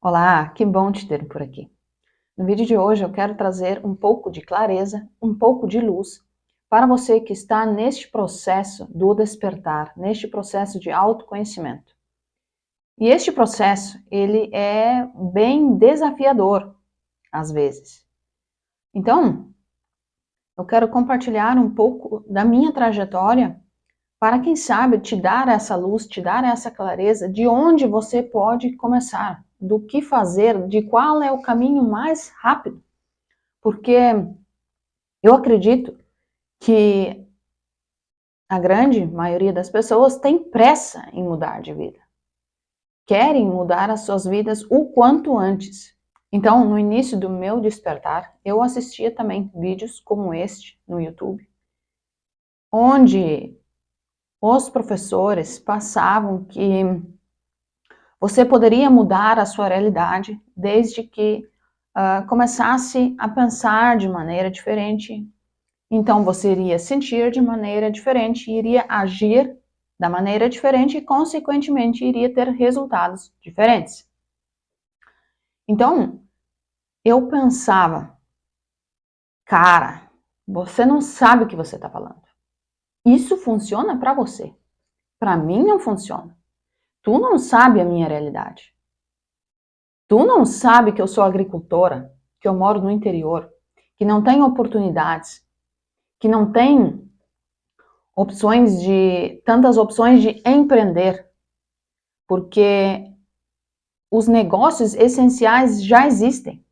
Olá, que bom te ter por aqui. No vídeo de hoje eu quero trazer um pouco de clareza, um pouco de luz para você que está neste processo do despertar, neste processo de autoconhecimento. E este processo, ele é bem desafiador às vezes. Então, eu quero compartilhar um pouco da minha trajetória para, quem sabe, te dar essa luz, te dar essa clareza de onde você pode começar, do que fazer, de qual é o caminho mais rápido. Porque eu acredito que a grande maioria das pessoas tem pressa em mudar de vida. Querem mudar as suas vidas o quanto antes. Então, no início do meu despertar, eu assistia também vídeos como este no YouTube, onde os professores passavam que você poderia mudar a sua realidade desde que começasse a pensar de maneira diferente. Então você iria sentir de maneira diferente, iria agir da maneira diferente e, consequentemente, iria ter resultados diferentes. Então, eu pensava, cara, você não sabe o que você está falando. Isso funciona para você. Para mim não funciona. Tu não sabe a minha realidade. Tu não sabe que eu sou agricultora, que eu moro no interior, que não tem oportunidades, que não tem tantas opções de empreender, porque os negócios essenciais já existem.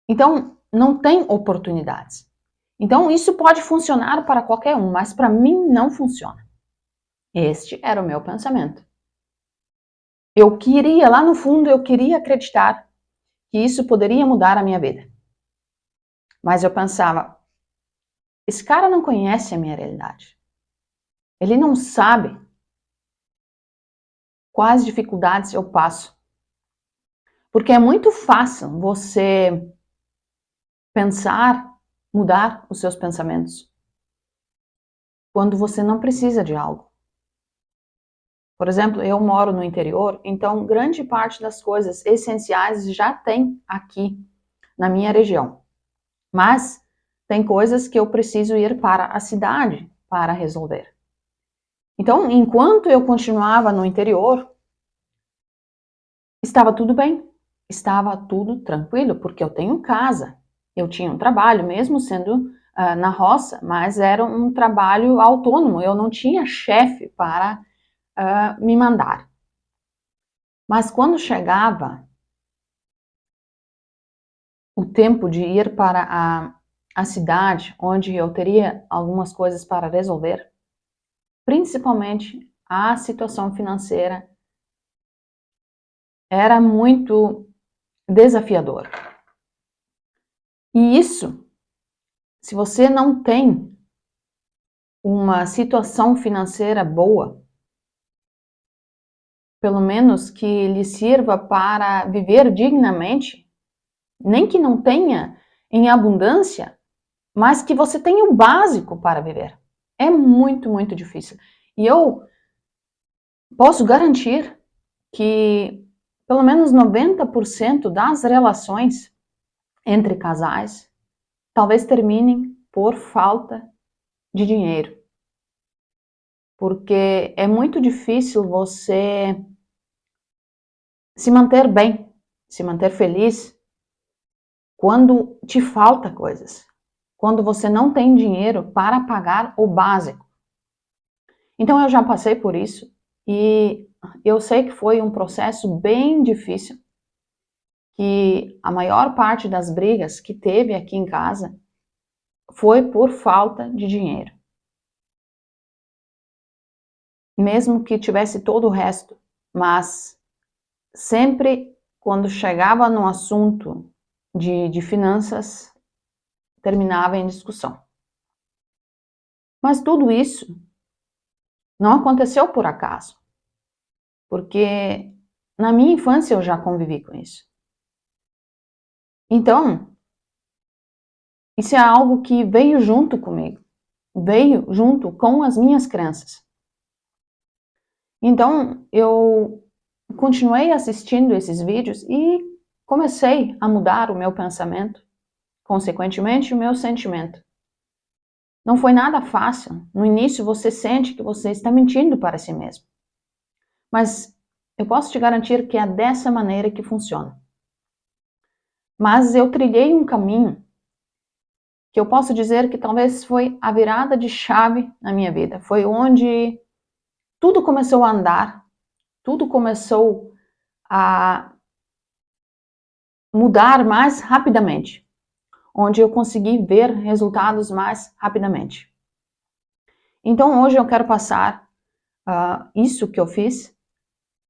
Então, não tem oportunidades. Então, isso pode funcionar para qualquer um, mas para mim não funciona. Este era o meu pensamento. Eu queria, lá no fundo, eu queria acreditar que isso poderia mudar a minha vida. Mas eu pensava, esse cara não conhece a minha realidade. Ele não sabe quais dificuldades eu passo. Porque é muito fácil você pensar, mudar os seus pensamentos quando você não precisa de algo. Por exemplo, eu moro no interior, então grande parte das coisas essenciais já tem aqui na minha região. Mas tem coisas que eu preciso ir para a cidade para resolver. Então, enquanto eu continuava no interior, estava tudo bem, estava tudo tranquilo, porque eu tenho casa, eu tinha um trabalho, mesmo sendo na roça, mas era um trabalho autônomo, eu não tinha chefe para me mandar. Mas quando chegava o tempo de ir para a cidade, onde eu teria algumas coisas para resolver, principalmente a situação financeira, era muito desafiador. E isso, se você não tem uma situação financeira boa, pelo menos que lhe sirva para viver dignamente, nem que não tenha em abundância, mas que você tenha o básico para viver. É muito, muito difícil. E eu posso garantir que pelo menos 90% das relações entre casais talvez terminem por falta de dinheiro. Porque é muito difícil você se manter bem, se manter feliz, quando te falta coisas, quando você não tem dinheiro para pagar o básico. Então eu já passei por isso e eu sei que foi um processo bem difícil, que a maior parte das brigas que teve aqui em casa foi por falta de dinheiro. Mesmo que tivesse todo o resto, mas sempre quando chegava no assunto de finanças, terminava em discussão. Mas tudo isso não aconteceu por acaso, porque na minha infância eu já convivi com isso. Então, isso é algo que veio junto comigo, veio junto com as minhas crenças. Então, eu continuei assistindo esses vídeos e comecei a mudar o meu pensamento, consequentemente o meu sentimento. Não foi nada fácil. No início você sente que você está mentindo para si mesmo. Mas eu posso te garantir que é dessa maneira que funciona. Mas eu trilhei um caminho que eu posso dizer que talvez foi a virada de chave na minha vida. Foi onde tudo começou a andar, tudo começou a mudar mais rapidamente, onde eu consegui ver resultados mais rapidamente. Então hoje eu quero passar isso que eu fiz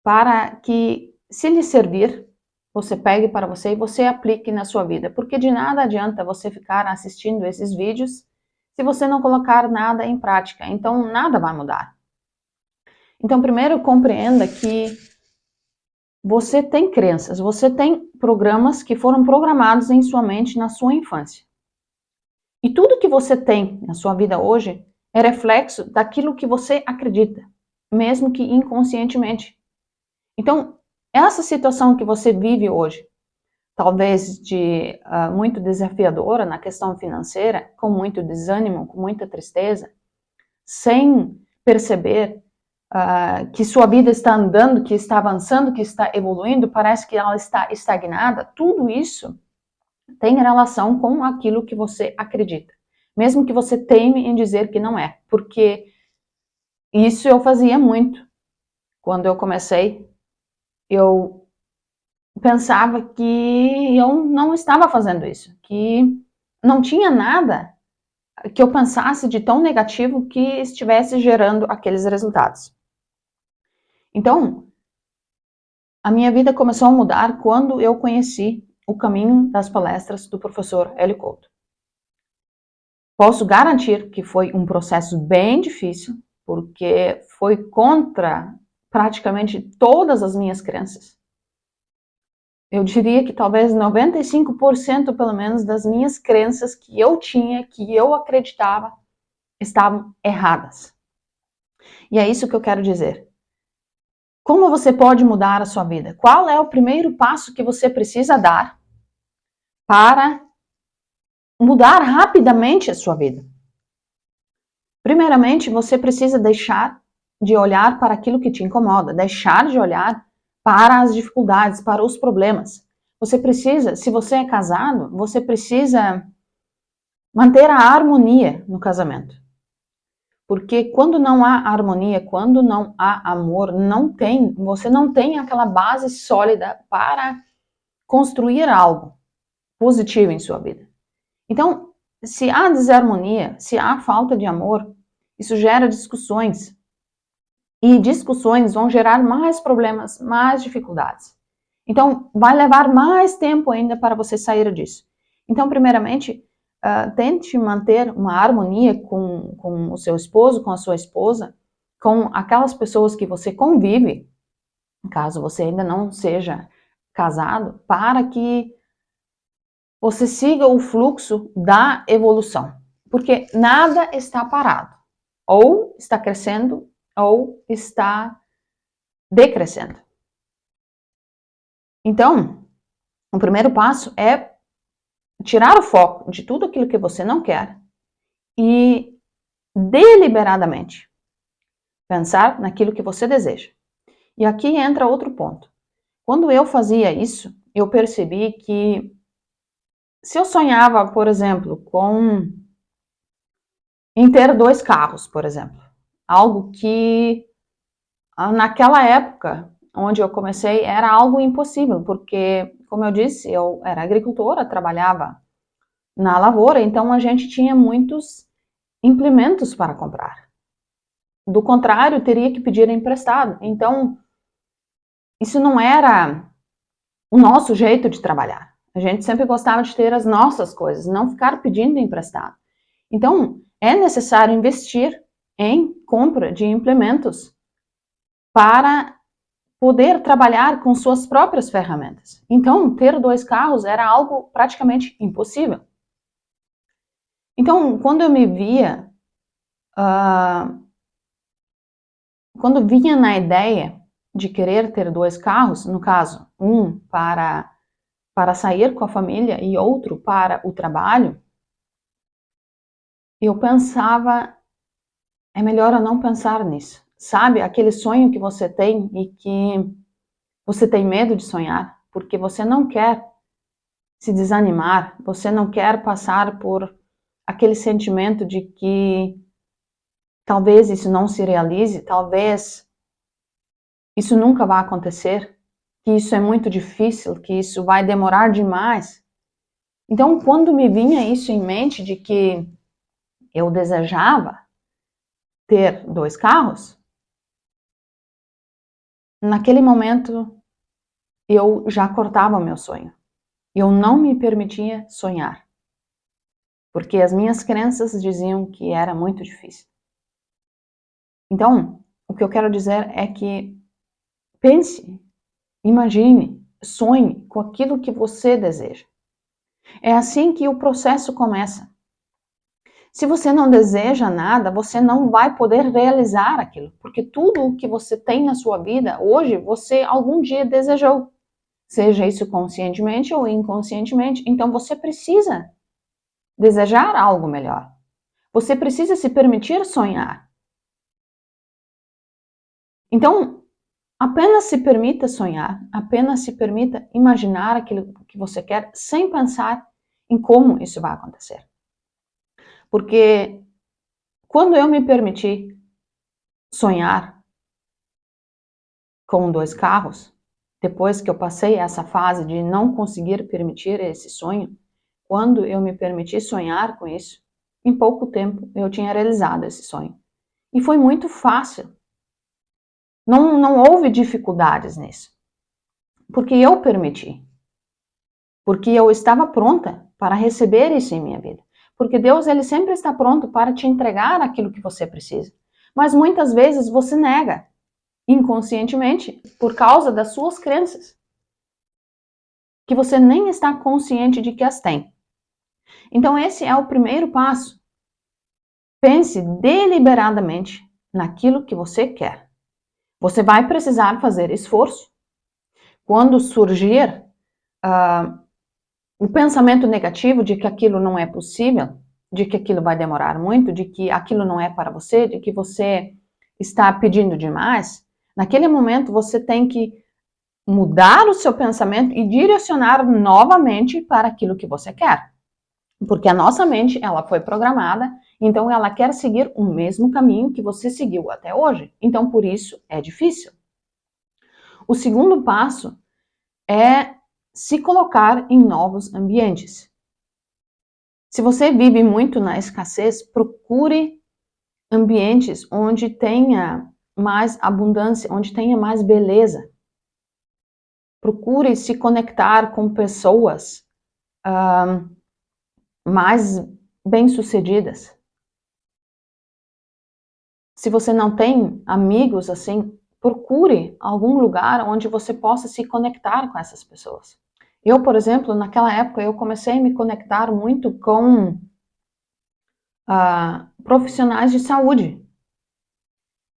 para que, se lhe servir, você pegue para você e você aplique na sua vida. Porque de nada adianta você ficar assistindo esses vídeos se você não colocar nada em prática. Então nada vai mudar. Então primeiro compreenda que você tem crenças, você tem programas que foram programados em sua mente na sua infância. E tudo que você tem na sua vida hoje é reflexo daquilo que você acredita, mesmo que inconscientemente. Então, essa situação que você vive hoje, talvez de muito desafiadora na questão financeira, com muito desânimo, com muita tristeza, sem perceber que sua vida está andando, que está avançando, que está evoluindo, parece que ela está estagnada, tudo isso tem relação com aquilo que você acredita. Mesmo que você teime em dizer que não é, porque isso eu fazia muito. Quando eu comecei, eu pensava que eu não estava fazendo isso, que não tinha nada que eu pensasse de tão negativo que estivesse gerando aqueles resultados. Então, a minha vida começou a mudar quando eu conheci o caminho das palestras do professor Hélio Couto. Posso garantir que foi um processo bem difícil, porque foi contra praticamente todas as minhas crenças. Eu diria que talvez 95% pelo menos das minhas crenças que eu tinha, que eu acreditava, estavam erradas. E é isso que eu quero dizer. Como você pode mudar a sua vida? Qual é o primeiro passo que você precisa dar para mudar rapidamente a sua vida? Primeiramente, você precisa deixar de olhar para aquilo que te incomoda, deixar de olhar para as dificuldades, para os problemas. Você precisa, se você é casado, você precisa manter a harmonia no casamento. Porque quando não há harmonia, quando não há amor, você não tem aquela base sólida para construir algo positivo em sua vida. Então, se há desarmonia, se há falta de amor, isso gera discussões. E discussões vão gerar mais problemas, mais dificuldades. Então, vai levar mais tempo ainda para você sair disso. Então, primeiramente, tente manter uma harmonia com o seu esposo, com a sua esposa, com aquelas pessoas que você convive, caso você ainda não seja casado, para que você siga o fluxo da evolução. Porque nada está parado. Ou está crescendo, ou está decrescendo. Então, o primeiro passo é tirar o foco de tudo aquilo que você não quer e deliberadamente pensar naquilo que você deseja. E aqui entra outro ponto. Quando eu fazia isso, eu percebi que se eu sonhava, por exemplo, em ter 2 carros, por exemplo, algo que naquela época onde eu comecei era algo impossível, porque, como eu disse, eu era agricultora, trabalhava na lavoura, então a gente tinha muitos implementos para comprar. Do contrário, teria que pedir emprestado. Então, isso não era o nosso jeito de trabalhar. A gente sempre gostava de ter as nossas coisas, não ficar pedindo emprestado. Então, é necessário investir em compra de implementos para poder trabalhar com suas próprias ferramentas. Então, ter 2 carros era algo praticamente impossível. Então, quando eu me quando vinha na ideia de querer ter 2 carros, no caso, um para sair com a família e outro para o trabalho, eu pensava, é melhor eu não pensar nisso. Sabe, aquele sonho que você tem e que você tem medo de sonhar, porque você não quer se desanimar, você não quer passar por aquele sentimento de que talvez isso não se realize, talvez isso nunca vai acontecer, que isso é muito difícil, que isso vai demorar demais. Então, quando me vinha isso em mente de que eu desejava ter 2 carros, naquele momento eu já cortava o meu sonho. Eu não me permitia sonhar, porque as minhas crenças diziam que era muito difícil. Então, o que eu quero dizer é que pense, imagine, sonhe com aquilo que você deseja. É assim que o processo começa. Se você não deseja nada, você não vai poder realizar aquilo, porque tudo o que você tem na sua vida hoje, você algum dia desejou, seja isso conscientemente ou inconscientemente. Então você precisa desejar algo melhor. Você precisa se permitir sonhar. Então, apenas se permita sonhar, apenas se permita imaginar aquilo que você quer, sem pensar em como isso vai acontecer. Porque quando eu me permiti sonhar com 2 carros, depois que eu passei essa fase de não conseguir permitir esse sonho, quando eu me permiti sonhar com isso, em pouco tempo eu tinha realizado esse sonho. E foi muito fácil. Não houve dificuldades nisso. Porque eu permiti. Porque eu estava pronta para receber isso em minha vida. Porque Deus, ele sempre está pronto para te entregar aquilo que você precisa. Mas muitas vezes você nega, inconscientemente, por causa das suas crenças, que você nem está consciente de que as tem. Então esse é o primeiro passo. Pense deliberadamente naquilo que você quer. Você vai precisar fazer esforço. Quando surgir o pensamento negativo de que aquilo não é possível, de que aquilo vai demorar muito, de que aquilo não é para você, de que você está pedindo demais, naquele momento você tem que mudar o seu pensamento e direcionar novamente para aquilo que você quer. Porque a nossa mente, ela foi programada, então ela quer seguir o mesmo caminho que você seguiu até hoje. Então, por isso, é difícil. O segundo passo é se colocar em novos ambientes. Se você vive muito na escassez, procure ambientes onde tenha mais abundância, onde tenha mais beleza. Procure se conectar com pessoas mais bem-sucedidas. Se você não tem amigos assim, procure algum lugar onde você possa se conectar com essas pessoas. Eu, por exemplo, naquela época, eu comecei a me conectar muito com profissionais de saúde.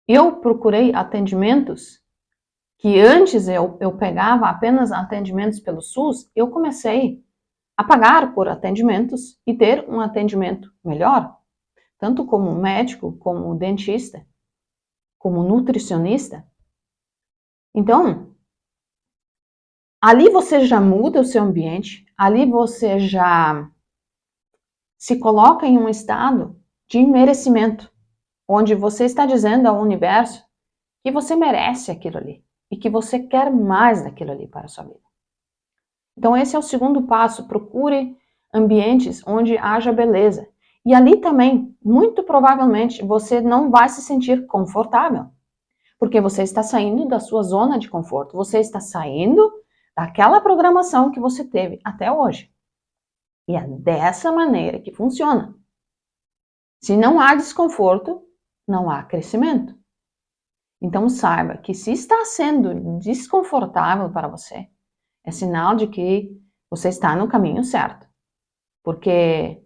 Eu procurei atendimentos que antes eu pegava apenas atendimentos pelo SUS, eu comecei a pagar por atendimentos e ter um atendimento melhor, tanto como médico, como dentista, como nutricionista. Então, ali você já muda o seu ambiente, ali você já se coloca em um estado de merecimento, onde você está dizendo ao universo que você merece aquilo ali e que você quer mais daquilo ali para a sua vida. Então esse é o segundo passo, procure ambientes onde haja beleza. E ali também, muito provavelmente, você não vai se sentir confortável, porque você está saindo da sua zona de conforto, você está saindo daquela programação que você teve até hoje. E é dessa maneira que funciona. Se não há desconforto, não há crescimento. Então saiba que se está sendo desconfortável para você, é sinal de que você está no caminho certo. Porque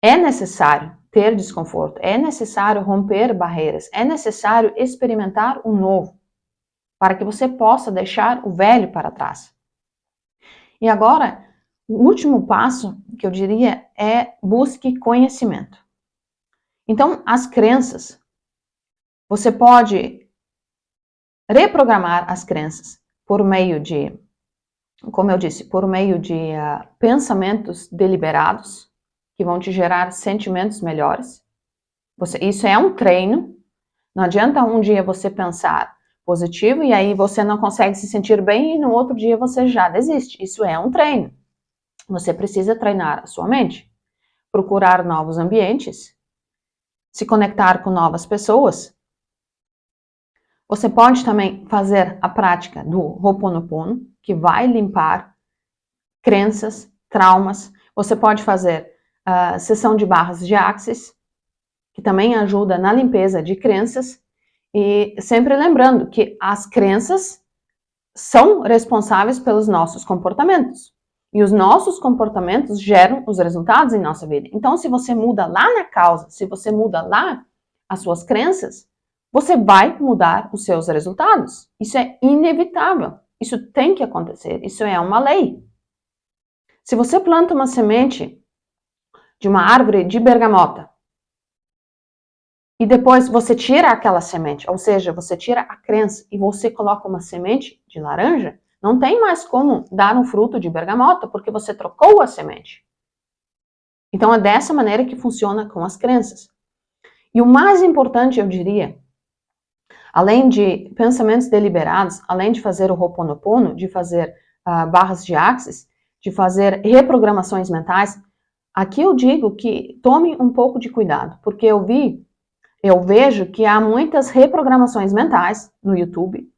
é necessário ter desconforto, é necessário romper barreiras, é necessário experimentar o novo. para que você possa deixar o velho para trás. E agora, o último passo que eu diria é busque conhecimento. Então, as crenças, você pode reprogramar as crenças por meio de, como eu disse, por meio de pensamentos deliberados, que vão te gerar sentimentos melhores. Isso é um treino. Não adianta um dia você pensar positivo e aí você não consegue se sentir bem e no outro dia você já desiste. Isso é um treino. Você precisa treinar a sua mente, procurar novos ambientes, se conectar com novas pessoas. Você pode também fazer a prática do Ho'oponopono, que vai limpar crenças, traumas. Você pode fazer a sessão de barras de Axis, que também ajuda na limpeza de crenças. E sempre lembrando que as crenças são responsáveis pelos nossos comportamentos. E os nossos comportamentos geram os resultados em nossa vida. Então, se você muda lá na causa, se você muda lá as suas crenças, você vai mudar os seus resultados. Isso é inevitável. Isso tem que acontecer. Isso é uma lei. Se você planta uma semente de uma árvore de bergamota e depois você tira aquela semente, ou seja, você tira a crença e você coloca uma semente de laranja, não tem mais como dar um fruto de bergamota, porque você trocou a semente. Então é dessa maneira que funciona com as crenças. E o mais importante, eu diria, além de pensamentos deliberados, além de fazer o Ho'oponopono, de fazer barras de Axis, de fazer reprogramações mentais, aqui eu digo que tome um pouco de cuidado, porque eu vejo que há muitas reprogramações mentais no YouTube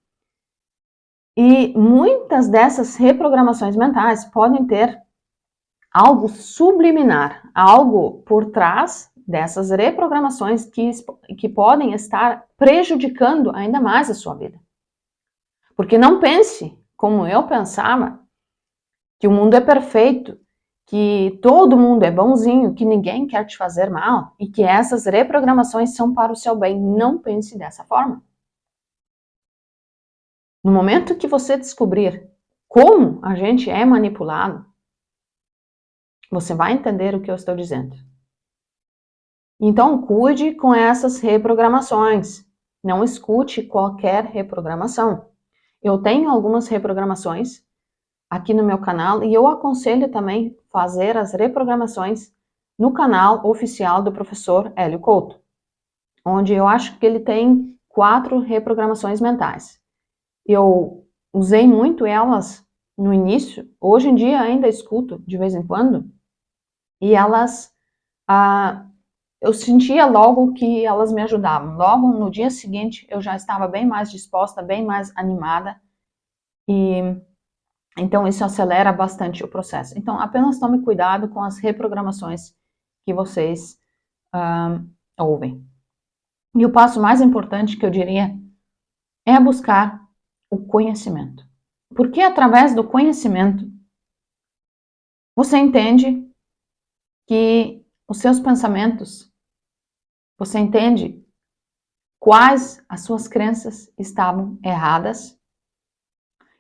e muitas dessas reprogramações mentais podem ter algo subliminar, algo por trás dessas reprogramações que podem estar prejudicando ainda mais a sua vida. Porque não pense, como eu pensava, que o mundo é perfeito, que todo mundo é bonzinho, que ninguém quer te fazer mal e que essas reprogramações são para o seu bem. Não pense dessa forma. No momento que você descobrir como a gente é manipulado, você vai entender o que eu estou dizendo. Então, cuide com essas reprogramações. Não escute qualquer reprogramação. Eu tenho algumas reprogramações aqui no meu canal e eu aconselho também fazer as reprogramações no canal oficial do professor Hélio Couto, onde eu acho que ele tem 4 reprogramações mentais. Eu usei muito elas no início, hoje em dia ainda escuto de vez em quando, e elas, eu sentia logo que elas me ajudavam. Logo no dia seguinte eu já estava bem mais disposta, bem mais animada, e então isso acelera bastante o processo. Então apenas tome cuidado com as reprogramações que vocês ouvem. E o passo mais importante que eu diria é buscar o conhecimento. Porque através do conhecimento você entende que os seus pensamentos, você entende quais as suas crenças estavam erradas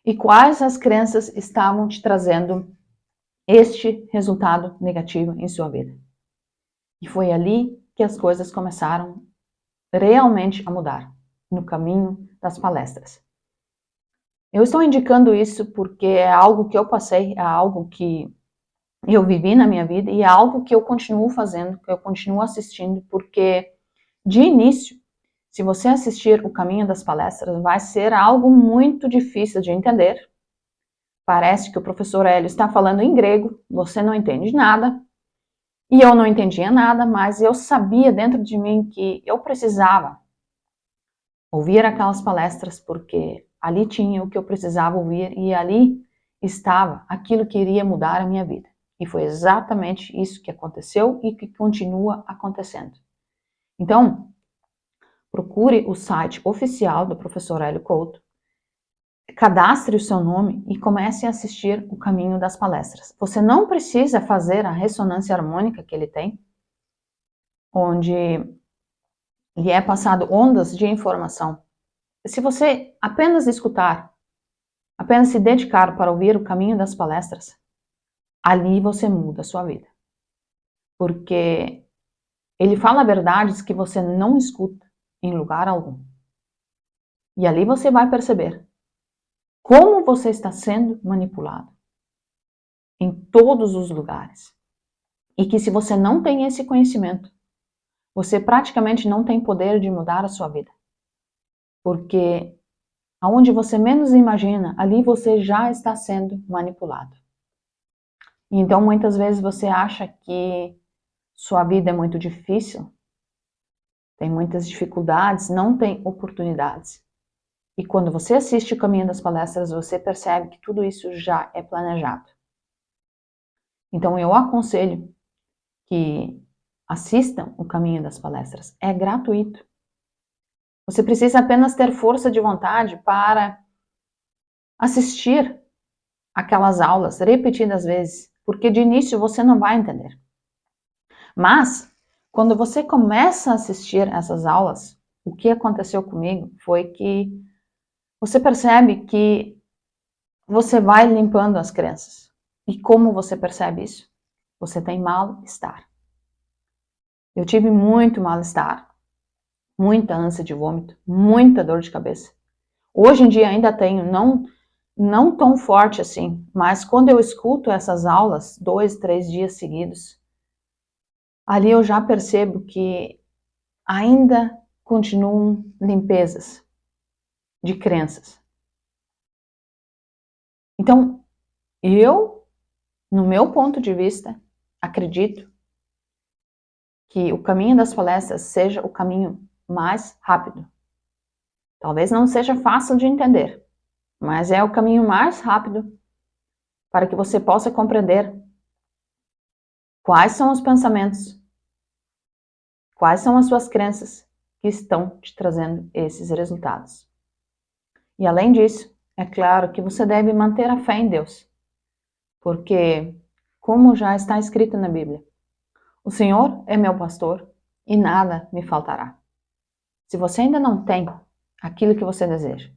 e quais as crenças estavam te trazendo este resultado negativo em sua vida. E foi ali que as coisas começaram realmente a mudar, no caminho das palestras. Eu estou indicando isso porque é algo que eu passei, é algo que eu vivi na minha vida e é algo que eu continuo fazendo, que eu continuo assistindo, porque de início, se você assistir o caminho das palestras, vai ser algo muito difícil de entender. Parece que o professor Hélio está falando em grego, você não entende nada, e eu não entendia nada, mas eu sabia dentro de mim que eu precisava ouvir aquelas palestras, porque ali tinha o que eu precisava ouvir e ali estava aquilo que iria mudar a minha vida. E foi exatamente isso que aconteceu e que continua acontecendo. Então, procure o site oficial do professor Hélio Couto, cadastre o seu nome e comece a assistir o caminho das palestras. Você não precisa fazer a ressonância harmônica que ele tem, onde lhe é passado ondas de informação se você apenas escutar, apenas se dedicar para ouvir o caminho das palestras, ali você muda a sua vida. Porque ele fala verdades que você não escuta em lugar algum. E ali você vai perceber como você está sendo manipulado em todos os lugares. E que se você não tem esse conhecimento, você praticamente não tem poder de mudar a sua vida. Porque aonde você menos imagina, ali você já está sendo manipulado. Então, muitas vezes você acha que sua vida é muito difícil, tem muitas dificuldades, não tem oportunidades. E quando você assiste o Caminho das Palestras, você percebe que tudo isso já é planejado. Então, eu aconselho que assistam o Caminho das Palestras. É gratuito. Você precisa apenas ter força de vontade para assistir aquelas aulas repetidas vezes, porque de início você não vai entender. Mas, quando você começa a assistir essas aulas, o que aconteceu comigo foi que você percebe que você vai limpando as crenças. E como você percebe isso? Você tem mal-estar. Eu tive muito mal-estar, muita ânsia de vômito, muita dor de cabeça. Hoje em dia ainda tenho, não tão forte assim, mas quando eu escuto essas aulas 2, 3 dias seguidos, ali eu já percebo que ainda continuam limpezas de crenças. Então, eu, no meu ponto de vista, acredito que o caminho das palestras seja o caminho mais rápido. Talvez não seja fácil de entender, mas é o caminho mais rápido para que você possa compreender quais são os pensamentos, quais são as suas crenças que estão te trazendo esses resultados. E além disso, é claro que você deve manter a fé em Deus, porque, como já está escrito na Bíblia, o Senhor é meu pastor e nada me faltará. Se você ainda não tem aquilo que você deseja,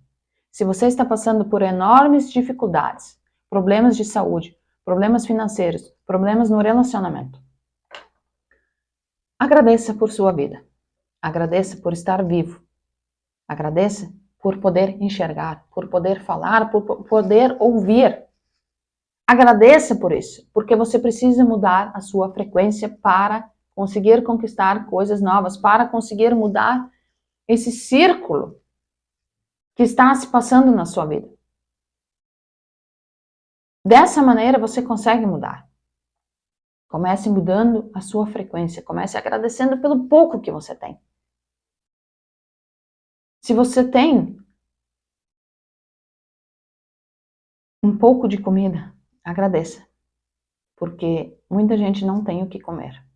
se você está passando por enormes dificuldades, problemas de saúde, problemas financeiros, problemas no relacionamento, agradeça por sua vida. Agradeça por estar vivo. Agradeça por poder enxergar, por poder falar, por poder ouvir. Agradeça por isso, porque você precisa mudar a sua frequência para conseguir conquistar coisas novas, para conseguir mudar esse círculo que está se passando na sua vida. Dessa maneira você consegue mudar. Comece mudando a sua frequência, comece agradecendo pelo pouco que você tem. Se você tem um pouco de comida, agradeça, porque muita gente não tem o que comer.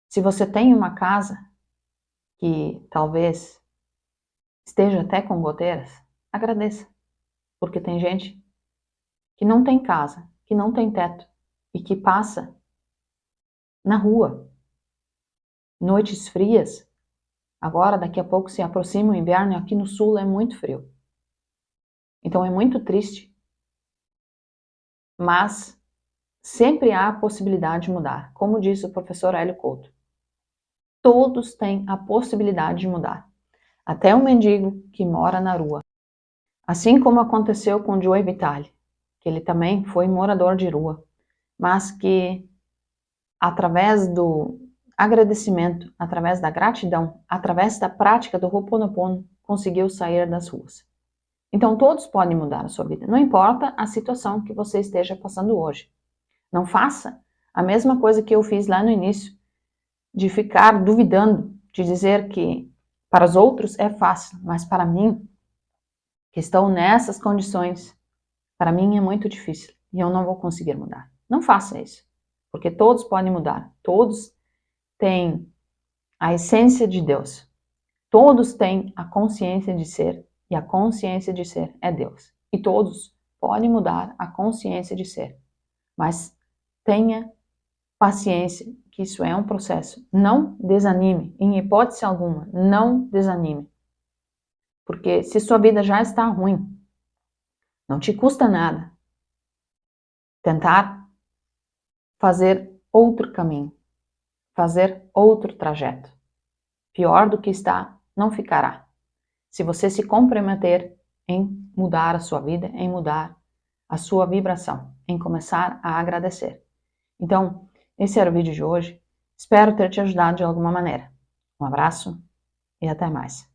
Se você tem uma casa que talvez esteja até com goteiras, agradeça, porque tem gente que não tem casa, que não tem teto e que passa na rua, noites frias. Agora, daqui a pouco se aproxima o inverno e aqui no sul é muito frio. Então é muito triste, mas sempre há a possibilidade de mudar. Como disse o professor Hélio Couto, todos têm a possibilidade de mudar. Até o mendigo que mora na rua. Assim como aconteceu com Joey Vitale, que ele também foi morador de rua, mas que através do agradecimento, através da gratidão, através da prática do Ho'oponopono, conseguiu sair das ruas. Então todos podem mudar a sua vida, não importa a situação que você esteja passando hoje. Não faça a mesma coisa que eu fiz lá no início, de ficar duvidando, de dizer que para os outros é fácil, mas para mim, que estou nessas condições, para mim é muito difícil e eu não vou conseguir mudar. Não faça isso, porque todos podem mudar, todos têm a essência de Deus, todos têm a consciência de ser e a consciência de ser é Deus. E todos podem mudar a consciência de ser, mas tenha paciência que isso é um processo. Não desanime, em hipótese alguma, não desanime. Porque se sua vida já está ruim, não te custa nada tentar fazer outro caminho, fazer outro trajeto. Pior do que está, não ficará. Se você se comprometer em mudar a sua vida, em mudar a sua vibração, em começar a agradecer. Então, esse era o vídeo de hoje. Espero ter te ajudado de alguma maneira. Um abraço e até mais.